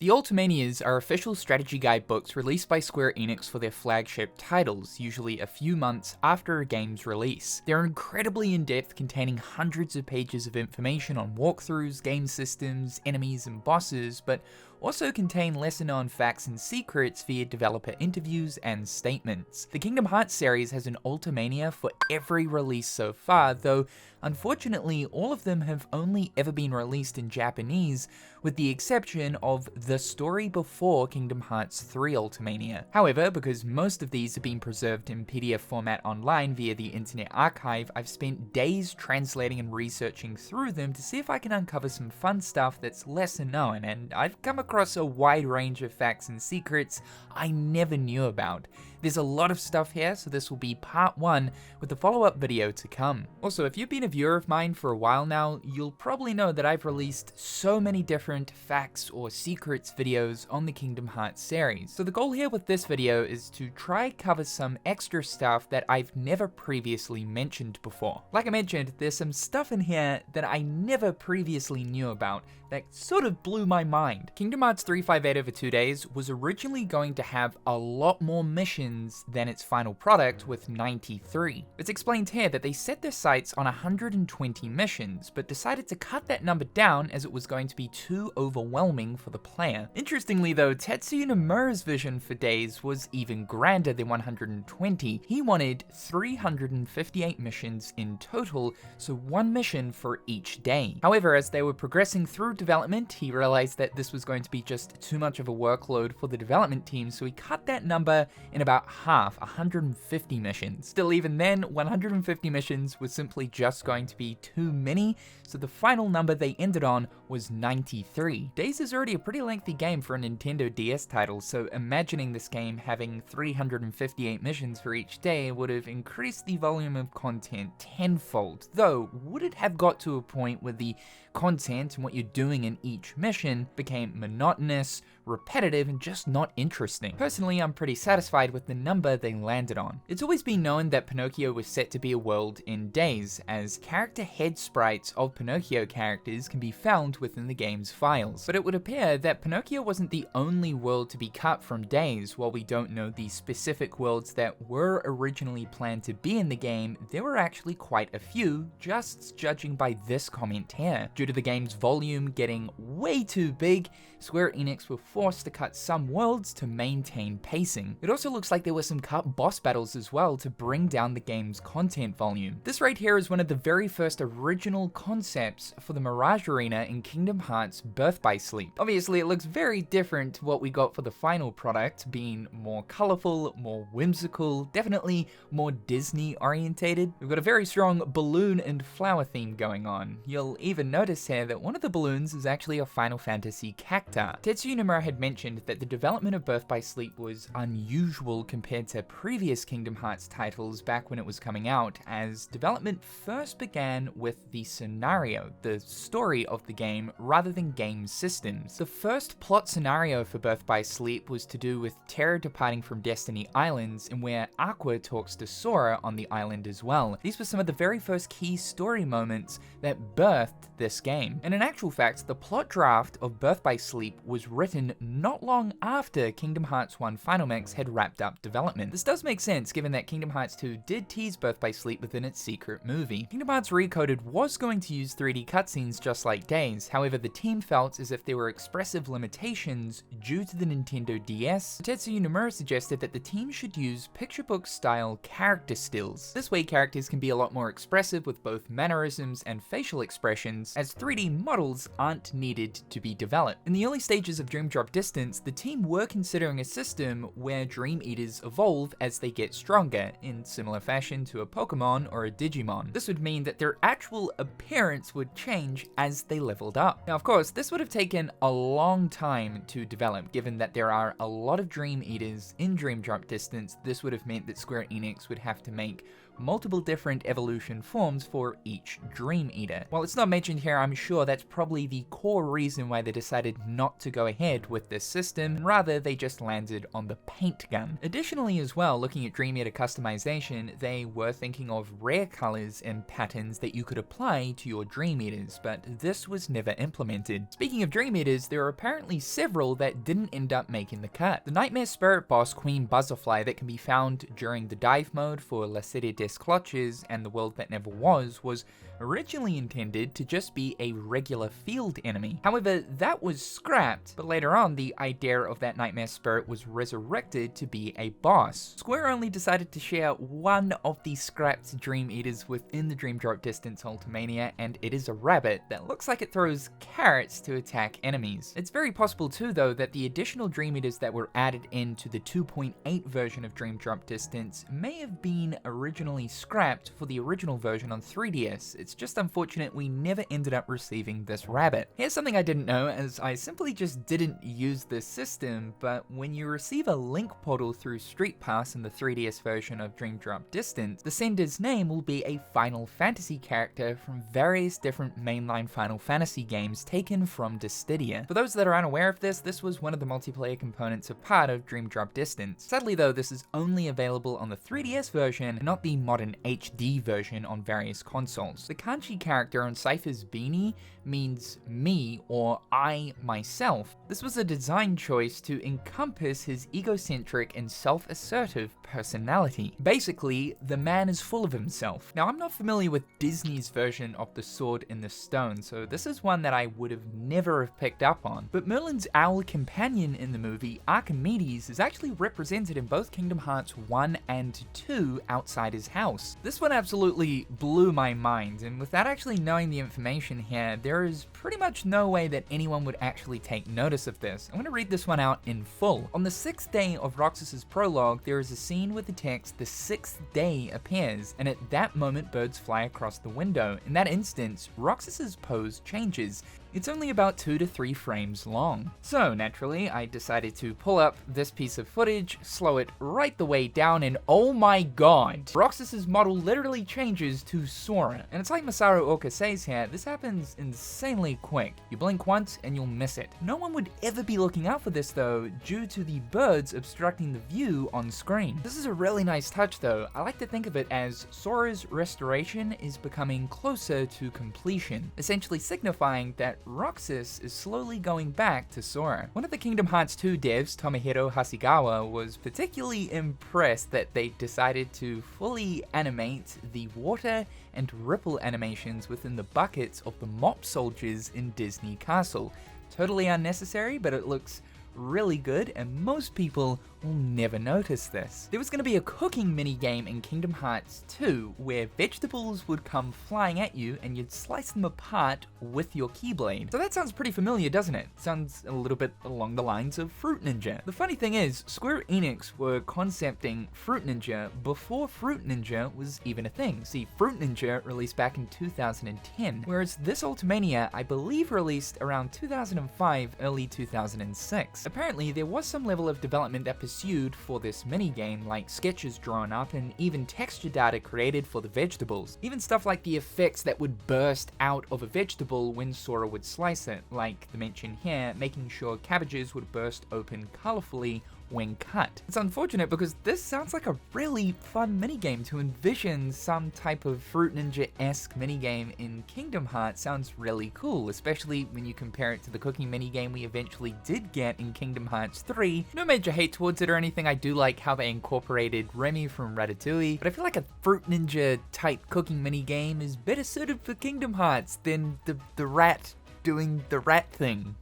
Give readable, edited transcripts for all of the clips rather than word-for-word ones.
The Ultimanias are official strategy guide books released by Square Enix for their flagship titles, usually a few months after a game's release. They're incredibly in-depth, containing hundreds of pages of information on walkthroughs, game systems, enemies, and bosses, but also contain lesser-known facts and secrets via developer interviews and statements. The Kingdom Hearts series has an Ultimania for every release so far, though unfortunately all of them have only ever been released in Japanese, with the exception of The Story Before Kingdom Hearts 3 Ultimania. However, because most of these have been preserved in PDF format online via the Internet Archive, I've spent days translating and researching through them to see if I can uncover some fun stuff that's lesser known, and I've come across a wide range of facts and secrets I never knew about. There's a lot of stuff here, so this will be part 1 with a follow-up video to come. Also, if you've been a viewer of mine for a while now, you'll probably know that I've released so many different facts or secrets videos on the Kingdom Hearts series. So the goal here with this video is to try cover some extra stuff that I've never previously mentioned before. Like I mentioned, there's some stuff in here that I never previously knew about that sort of blew my mind. Kingdom Hearts 358 over 2 days was originally going to have a lot more missions than its final product with 93. It's explained here that they set their sights on 120 missions, but decided to cut that number down as it was going to be too overwhelming for the player. Interestingly though, Tetsuya Nomura's vision for Days was even grander than 120. He wanted 358 missions in total, so one mission for each day. However, as they were progressing through development, he realized that this was going to be just too much of a workload for the development team, so he cut that number in about half, 150 missions. Still, even then, 150 missions was simply just going to be too many, so the final number they ended on was 93. Days is already a pretty lengthy game for a Nintendo DS title, so imagining this game having 358 missions for each day would have increased the volume of content tenfold, though would it have got to a point where the content and what you're doing in each mission became monotonous, repetitive, and just not interesting. Personally, I'm pretty satisfied with the number they landed on. It's always been known that Pinocchio was set to be a world in Days, as character head sprites of Pinocchio characters can be found within the game's files. But it would appear that Pinocchio wasn't the only world to be cut from Days. While we don't know the specific worlds that were originally planned to be in the game, there were actually quite a few, just judging by this comment here. Due to the game's volume getting way too big, Square Enix were forced to cut some worlds to maintain pacing. It also looks like there were some cut boss battles as well to bring down the game's content volume. This right here is one of the very first original concepts for the Mirage Arena in Kingdom Hearts Birth by Sleep. Obviously, it looks very different to what we got for the final product, being more colorful, more whimsical, definitely more Disney orientated. We've got a very strong balloon and flower theme going on. You'll even notice here that one of the balloons is actually a Final Fantasy cacti. Tetsuya Nomura had mentioned that the development of Birth by Sleep was unusual compared to previous Kingdom Hearts titles back when it was coming out, as development first began with the scenario, the story of the game, rather than game systems. The first plot scenario for Birth by Sleep was to do with Terra departing from Destiny Islands, and where Aqua talks to Sora on the island as well. These were some of the very first key story moments that birthed this game. And in actual fact, the plot draft of Birth by Sleep was written not long after Kingdom Hearts 1 Final Mix had wrapped up development. This does make sense given that Kingdom Hearts 2 did tease Birth by Sleep within its secret movie. Kingdom Hearts Recoded was going to use 3D cutscenes just like Days, however the team felt as if there were expressive limitations due to the Nintendo DS. Tetsuya Nomura suggested that the team should use picture book style character stills. This way characters can be a lot more expressive with both mannerisms and facial expressions, as 3D models aren't needed to be developed. In the early stages of Dream Drop Distance, the team were considering a system where Dream Eaters evolve as they get stronger, in similar fashion to a Pokemon or a Digimon. This would mean that their actual appearance would change as they leveled up. Now, of course, this would have taken a long time to develop, given that there are a lot of Dream Eaters in Dream Drop Distance. This would have meant that Square Enix would have to make multiple different evolution forms for each Dream Eater. While it's not mentioned here, I'm sure that's probably the core reason why they decided not to go ahead with this system, rather they just landed on the paint gun. Additionally as well, looking at Dream Eater customization, they were thinking of rare colors and patterns that you could apply to your Dream Eaters, but this was never implemented. Speaking of Dream Eaters, there are apparently several that didn't end up making the cut. The Nightmare Spirit boss Queen Buzzerfly that can be found during the dive mode for La Serie des Cloches and the World That Never Was originally intended to just be a regular field enemy. However, that was scrapped, but later on the idea of that Nightmare Spirit was resurrected to be a boss. Square only decided to share one of the scrapped Dream Eaters within the Dream Drop Distance Ultimania, and it is a rabbit that looks like it throws carrots to attack enemies. It's very possible too though that the additional Dream Eaters that were added into the 2.8 version of Dream Drop Distance may have been originally scrapped for the original version on 3DS. It's just unfortunate we never ended up receiving this rabbit. Here's something I didn't know, as I simply just didn't use this system, but when you receive a link portal through Street Pass in the 3DS version of Dream Drop Distance, the sender's name will be a Final Fantasy character from various different mainline Final Fantasy games taken from Dissidia. For those that are unaware of this, this was one of the multiplayer components of part of Dream Drop Distance. Sadly though, this is only available on the 3DS version and not the modern HD version on various consoles. The kanji character on Cypher's beanie means me or I myself. This was a design choice to encompass his egocentric and self-assertive personality. Basically, the man is full of himself. Now, I'm not familiar with Disney's version of The Sword in the Stone, so this is one that I would have never have picked up on. But Merlin's owl companion in the movie, Archimedes, is actually represented in both Kingdom Hearts 1 and 2 outside his house. This one absolutely blew my mind, and without actually knowing the information here, there is pretty much no way that anyone would actually take notice of this. I'm going to read this one out in full. On the 6th day of Roxas's prologue, there is a scene with the text, "The 6th day" appears, and at that moment birds fly across the window. In that instance, Roxas's pose changes. It's only about 2 to 3 frames long. So naturally, I decided to pull up this piece of footage, slow it right the way down, and oh my god, Roxas's model literally changes to Sora. And it's like Masaru Oka says here, this happens insanely quick. You blink once and you'll miss it. No one would ever be looking out for this though, due to the birds obstructing the view on screen. This is a really nice touch though. I like to think of it as Sora's restoration is becoming closer to completion, essentially signifying that Roxas is slowly going back to Sora. One of the Kingdom Hearts 2 devs, Tomohiro Hasegawa, was particularly impressed that they decided to fully animate the water and ripple animations within the buckets of the mop soldiers in Disney Castle. Totally unnecessary, but it looks really good, and most people will never notice this. There was going to be a cooking minigame in Kingdom Hearts 2 where vegetables would come flying at you and you'd slice them apart with your Keyblade. So that sounds pretty familiar, doesn't it? Sounds a little bit along the lines of Fruit Ninja. The funny thing is, Square Enix were concepting Fruit Ninja before Fruit Ninja was even a thing. See, Fruit Ninja released back in 2010, whereas this Ultimania, I believe, released around 2005, early 2006. Apparently, there was some level of development that pursued for this minigame, like sketches drawn up and even texture data created for the vegetables. Even stuff like the effects that would burst out of a vegetable when Sora would slice it, like the mention here, making sure cabbages would burst open colorfully when cut. It's unfortunate because this sounds like a really fun minigame. To envision some type of Fruit Ninja-esque minigame in Kingdom Hearts sounds really cool, especially when you compare it to the cooking minigame we eventually did get in Kingdom Hearts 3. No major hate towards it or anything. I do like how they incorporated Remy from Ratatouille, but I feel like a Fruit Ninja type cooking minigame is better suited for Kingdom Hearts than the rat doing the rat thing.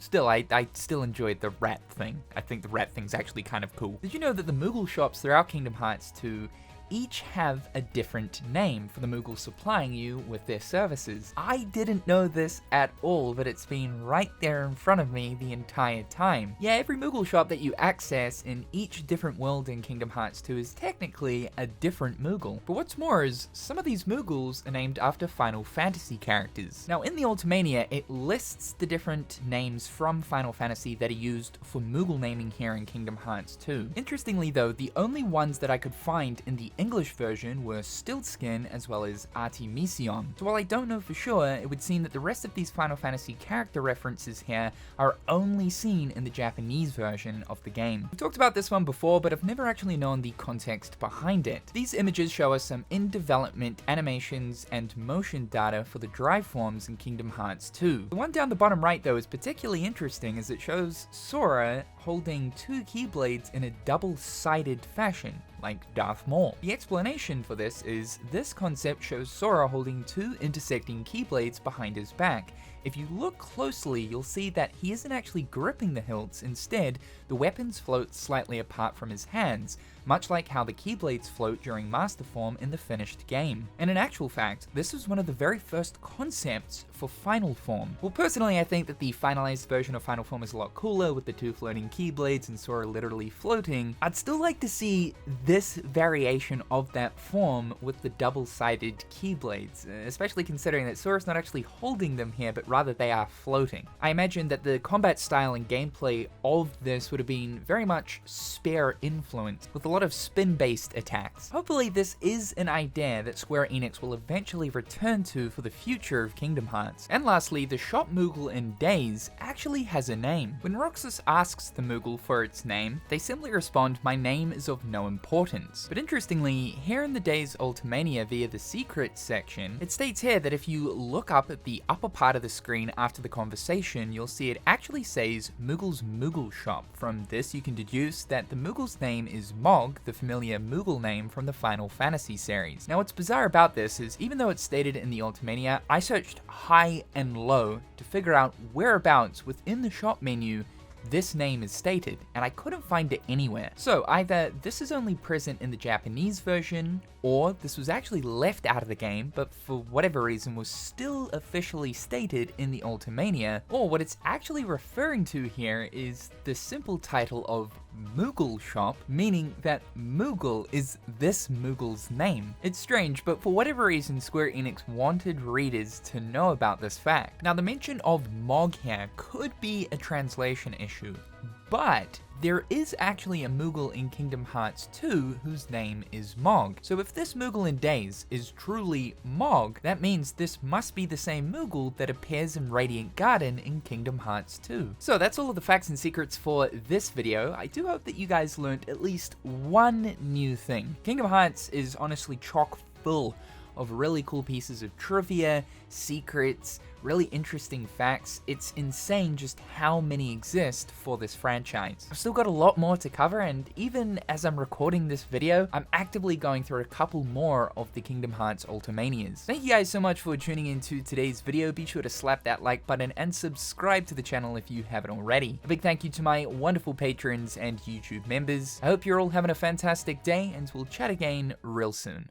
Still, I still enjoyed the rat thing. I think the rat thing's actually kind of cool. Did you know that the Moogle shops throughout Kingdom Hearts 2 each have a different name for the Moogle supplying you with their services? I didn't know this at all, but it's been right there in front of me the entire time. Yeah, every Moogle shop that you access in each different world in Kingdom Hearts 2 is technically a different Moogle. But what's more is, some of these Moogles are named after Final Fantasy characters. Now in the Ultimania, it lists the different names from Final Fantasy that are used for Moogle naming here in Kingdom Hearts 2. Interestingly though, the only ones that I could find in the English version were Stiltskin as well as Artemision. So while I don't know for sure, it would seem that the rest of these Final Fantasy character references here are only seen in the Japanese version of the game. We've talked about this one before, but I've never actually known the context behind it. These images show us some in-development animations and motion data for the drive forms in Kingdom Hearts 2. The one down the bottom right though is particularly interesting as it shows Sora holding two keyblades in a double-sided fashion, like Darth Maul. The explanation for this is this concept shows Sora holding two intersecting keyblades behind his back. If you look closely, you'll see that he isn't actually gripping the hilts. Instead, the weapons float slightly apart from his hands, much like how the keyblades float during Master Form in the finished game. And in actual fact, this was one of the very first concepts for Final Form. Well, personally, I think that the finalized version of Final Form is a lot cooler with the two floating keyblades and Sora literally floating. I'd still like to see this variation of that form with the double-sided keyblades, especially considering that Sora's not actually holding them here, but rather they are floating. I imagine that the combat style and gameplay of this would have been very much spare influence, with a lot of spin-based attacks. Hopefully this is an idea that Square Enix will eventually return to for the future of Kingdom Hearts. And lastly, the shop Moogle in Days actually has a name. When Roxas asks the Moogle for its name, they simply respond, "My name is of no importance." But interestingly, here in the Days Ultimania via the secrets section, it states here that if you look up at the upper part of the screen after the conversation, you'll see it actually says Moogle's Moogle Shop. From this you can deduce that the Moogle's name is Mog, the familiar Moogle name from the Final Fantasy series. Now what's bizarre about this is, even though it's stated in the Ultimania, I searched high and low to figure out whereabouts within the shop menu this name is stated, and I couldn't find it anywhere. So either this is only present in the Japanese version, or this was actually left out of the game, but for whatever reason was still officially stated in the Ultimania, or what it's actually referring to here is the simple title of Moogle Shop, meaning that Moogle is this Moogle's name. It's strange, but for whatever reason Square Enix wanted readers to know about this fact. Now the mention of Mog here could be a translation issue, but there is actually a Moogle in Kingdom Hearts 2 whose name is Mog. So if this Moogle in Days is truly Mog, that means this must be the same Moogle that appears in Radiant Garden in Kingdom Hearts 2. So that's all of the facts and secrets for this video. I do hope that you guys learned at least one new thing. Kingdom Hearts is honestly chock full of really cool pieces of trivia, secrets, really interesting facts. It's insane just how many exist for this franchise. I've still got a lot more to cover, and even as I'm recording this video, I'm actively going through a couple more of the Kingdom Hearts Ultimanias. Thank you guys so much for tuning into today's video. Be sure to slap that like button and subscribe to the channel if you haven't already. A big thank you to my wonderful patrons and YouTube members. I hope you're all having a fantastic day, and we'll chat again real soon.